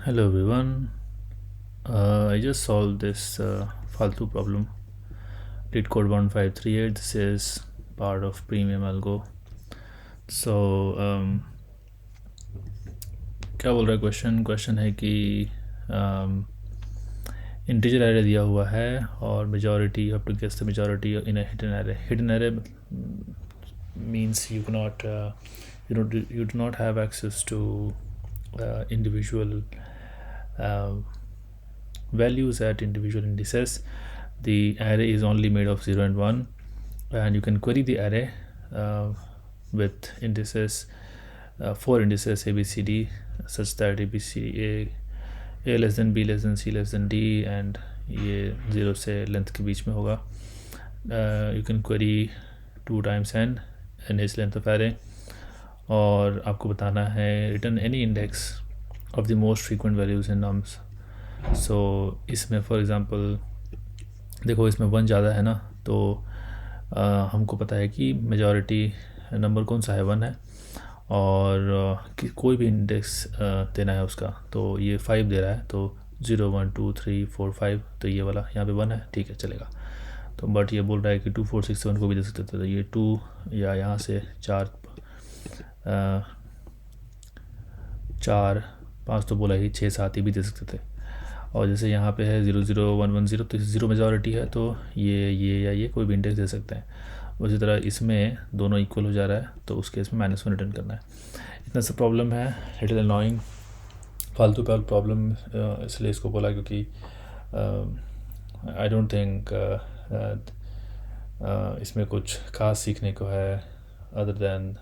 Hello everyone. I just solved this Faltu problem. Lead code 1538. This is part of Premium Algo. So क्या बोल रहा है question है कि इंटीजर एरे दिया हुआ है और majority you have to guess the majority in a hidden array. Hidden array means you cannot you do not have access to individual values at individual indices. The array is only made of 0 and 1, and you can query the array with indices 4 indices a b c d, such that a b c a less than b less than c less than d, and ये 0 से length के बीच में होगा. You can query 2 times n is length of array, और आपको बताना है return any index of the most frequent values in nums. So इसमें फॉर एग्ज़ाम्पल देखो, इसमें 1 ज़्यादा है ना, तो हमको पता है कि मेजॉरिटी नंबर कौन सा है, 1 है, और कोई भी इंडेक्स देना है उसका, तो ये 5 दे रहा है, तो 0 1 2 3 4 5, तो ये वाला यहाँ पे 1 है, ठीक है चलेगा. तो बट ये बोल रहा है कि 2 4 6 7 को भी दे सकते थे, तो ये 2 या यहाँ से 4 5 तो बोला ही, 6 7 ही भी दे सकते थे. और जैसे यहाँ पे है 0 0 1 1 0, तो 0 मेजॉरिटी है, तो ये या ये कोई भी इंडेक्स दे सकते हैं. उसी तरह इसमें दोनों इक्वल हो जा रहा है, तो उस केस में -1 रिटर्न करना है. इतना सा प्रॉब्लम है, लिटिल अननोइंग, फालतू प्रॉब्लम, इसलिए इसको बोला क्योंकि आई डोंट थिंक इसमें कुछ खास सीखने को है other than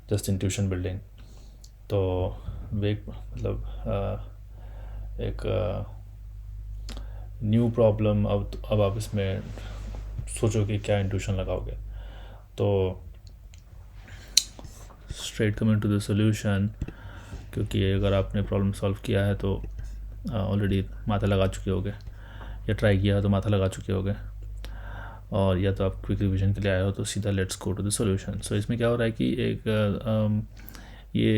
just intuition building. तो वे मतलब एक न्यू प्रॉब्लम, अब आप इसमें सोचो कि क्या इंट्यूशन लगाओगे. तो straight coming to the solution, क्योंकि अगर आपने प्रॉब्लम सॉल्व किया है तो ऑलरेडी माथा लगा चुके होगे, या ट्राई किया है तो माथा लगा चुके होगे, और या तो आप क्विक रिविजन के लिए आए हो, तो सीधा let's go to the solution. So इसमें क्या हो रहा है कि एक ये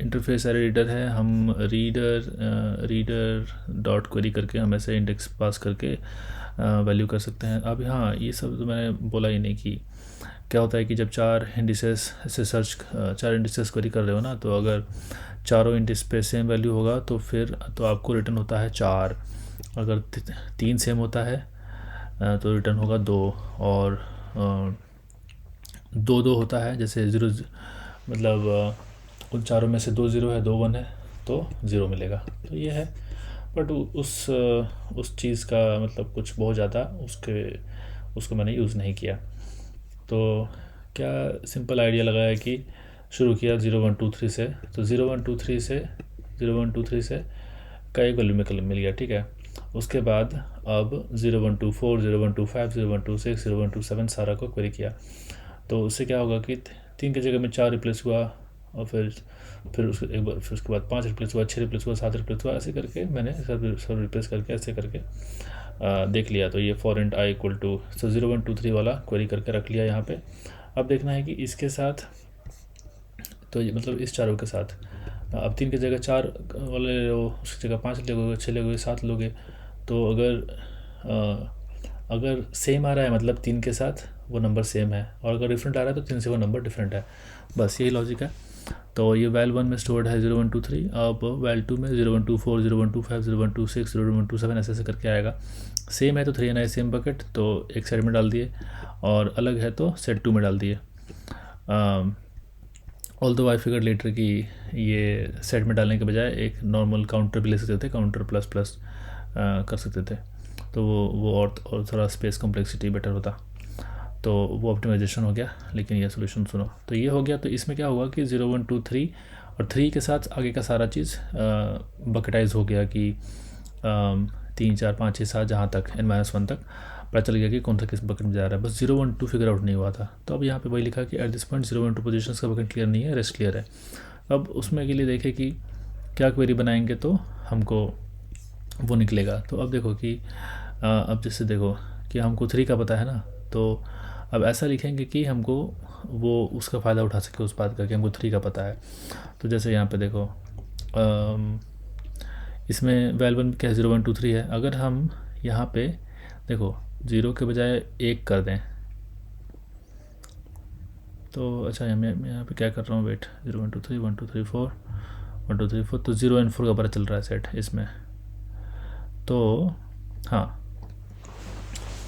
इंटरफेस एरे रीडर है. हम रीडर डॉट क्वेरी करके हम ऐसे इंडेक्स पास करके वैल्यू कर सकते हैं. अब हाँ, ये सब तो मैंने बोला ही नहीं कि क्या होता है कि जब 4 इंडिसेस से 4 इंडिसेस क्वेरी कर रहे हो ना, तो अगर चारों इंडिस पे सेम वैल्यू होगा तो फिर तो आपको रिटर्न होता है 4. अगर 3 सेम होता है तो रिटर्न होगा 2, और 2 होता है, जैसे 0 मतलब उन चारों में से 2 0 है, 2 1 है, तो 0 मिलेगा. तो ये है, बट उस चीज़ का मतलब कुछ बहुत ज़्यादा उसको मैंने यूज़ नहीं किया. तो क्या सिंपल आइडिया लगाया कि शुरू किया 0 1 2 3 से, तो 0 1 2 3 से का एक वैल्यू मिल गया, ठीक है. उसके बाद अब 0 1 2 4 0 1 2 5 0 1 2 6 0 1 2 7 सारा को क्वेरी किया. तो उससे क्या होगा कि 3 की जगह में 4 रिप्लेस हुआ, और फिर उसके बाद 5 रिप्लेस हुआ, 6 रिप्लेस हुआ, 7 रिप्लेस हुआ, ऐसे करके मैंने सब रिप्लेस करके ऐसे करके देख लिया. तो ये for int i equal to 0 1 2 3 वाला क्वेरी करके रख लिया यहाँ पे. अब देखना है कि इसके साथ, तो ये मतलब इस चारों के साथ, अब 3 की जगह 4 वाले लो, उसकी जगह 5 लोगे, 6 लोगे, 7 लोगे. तो अगर सेम आ रहा है मतलब 3 के साथ वो नंबर सेम है, और अगर डिफरेंट आ रहा है तो 3 से वो नंबर डिफरेंट है. बस यही लॉजिक है. तो ये वैल 1 में स्टोर्ड है 0 1 2 3, अब वैल 2 में 0 1 2 4 0 1 2 5 0 1 2 6 0 1 2 7 ऐसे करके आएगा. सेम है तो 3 9 सेम बकेट, तो एक साइड में डाल दिए, और अलग है तो सेट 2 में डाल दिए. ऑल्दो आई फिगर लेटर कि ये सेट में डालने के बजाय एक नॉर्मल काउंटर भी ले सकते थे, काउंटर प्लस प्लस कर सकते थे, तो वो और थोड़ा स्पेस कॉम्प्लेक्सिटी बेटर होता. तो वो ऑप्टिमाइजेशन हो गया. लेकिन ये सोल्यूशन सुनो, तो ये हो गया. तो इसमें क्या होगा कि 0 1 2 3 और 3 के साथ आगे का सारा चीज़ बकेटाइज हो गया कि 3 4 5 6 7 जहाँ तक n-1 तक पता चल गया कि कौन सा किस बकेट में जा रहा है. बस 0 1 2 फिगर आउट नहीं हुआ था. तो अब यहाँ पे वही लिखा कि एट दिस पॉइंट 0 1 2 पोजिशन का बकेट क्लियर नहीं है, रेस्ट क्लियर है. अब उसमें के लिए देखें कि क्या क्वेरी बनाएंगे तो हमको वो निकलेगा. तो अब देखो कि अब जैसे देखो कि हमको 3 का पता है ना, तो अब ऐसा लिखेंगे कि हमको वो उसका फ़ायदा उठा सके उस बात का कि हमको 3 का पता है. तो जैसे यहाँ पे देखो इसमें वैल्यू वन क्या 0 1 2 3 है। अगर हम यहाँ पे देखो 0 के बजाय 1 कर दें तो अच्छा मैं यहाँ पे क्या कर रहा हूँ, वेट 0 1 2 3 1 2 3 4 1 2 3 4 तो 0 एंड 4 का पता चल रहा है सेट इसमें। तो हाँ,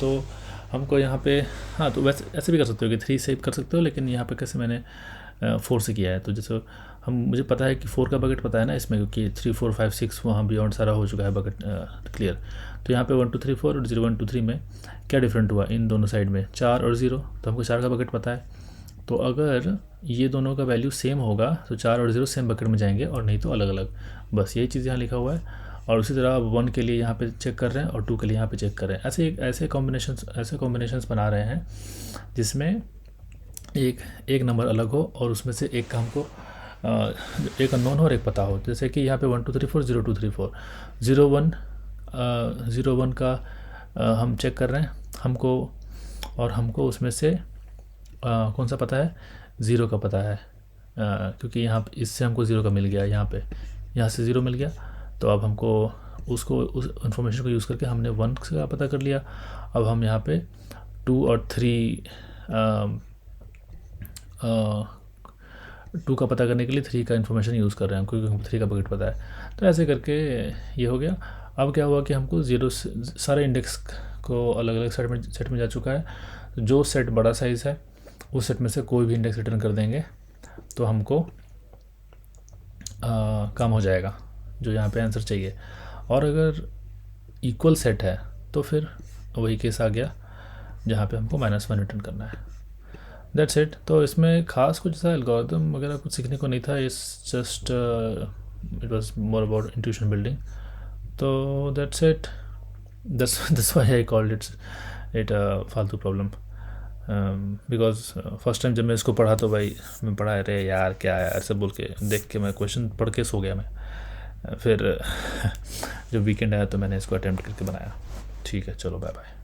तो हमको यहाँ पे हाँ, तो वैसे ऐसे भी कर सकते हो कि 3 से कर सकते हो, लेकिन यहाँ पे कैसे मैंने 4 से किया है। तो जैसे हम मुझे पता है कि 4 का बकेट पता है ना इसमें, क्योंकि 3 4 5 6 वहाँ बियॉन्ड सारा हो चुका है बकेट क्लियर। तो यहाँ पे 1 2 3 4 और 0 1 2 3 में क्या डिफरेंट हुआ इन दोनों साइड में, 4 और 0, तो हमको 4 का बकेट पता है। तो अगर ये दोनों का वैल्यू सेम होगा तो 4 और 0 सेम बकेट में जाएंगे, और नहीं तो अलग अलग, बस यही चीज़ यहाँ लिखा हुआ है। और उसी तरह अब 1 के लिए यहाँ पे चेक कर रहे हैं और 2 के लिए यहाँ पे चेक कर रहे हैं। ऐसे कॉम्बिनेशंस बना रहे हैं जिसमें एक नंबर अलग हो और उसमें से एक का हमको एक अननोन हो और एक पता हो। जैसे कि यहाँ पे 1 2 3 4 0 2 3 4 0 1 का हम चेक कर रहे हैं हमको उसमें से कौन सा पता है, 0 का पता है, क्योंकि यहाँ इससे हमको 0 का मिल गया, यहाँ से 0 मिल गया। तो अब हमको उस इन्फॉर्मेशन को यूज़ करके हमने 1 का पता कर लिया। अब हम यहाँ पे 2 और 3 2 का पता करने के लिए 3 का इन्फॉर्मेशन यूज़ कर रहे हैं क्योंकि हमको 3 का बकेट पता है। तो ऐसे करके ये हो गया। अब क्या हुआ कि हमको 0 सारे इंडेक्स को अलग अलग सेट में जा चुका है। जो सेट बड़ा साइज़ है उस सेट में से कोई भी इंडेक्स रिटर्न कर देंगे तो हमको काम हो जाएगा जो यहाँ पे आंसर चाहिए। और अगर इक्वल सेट है तो फिर वही केस आ गया जहाँ पे हमको -1 रिटर्न करना है। That's it. तो इसमें खास कुछ ऐसा एल्गोरिथम वगैरह कुछ सीखने को नहीं था, it's just it was more about intuition building. तो that's it, that's why I called it फालतू प्रॉब्लम, बिकॉज फर्स्ट टाइम जब मैं इसको पढ़ा तो भाई मैं पढ़ा अरे यार क्या है ऐसे बोल के देख के मैं क्वेश्चन पढ़ के सो गया मैं। फिर जब वीकेंड आया तो मैंने इसको अटेम्प्ट करके बनाया। ठीक है, चलो बाय बाय।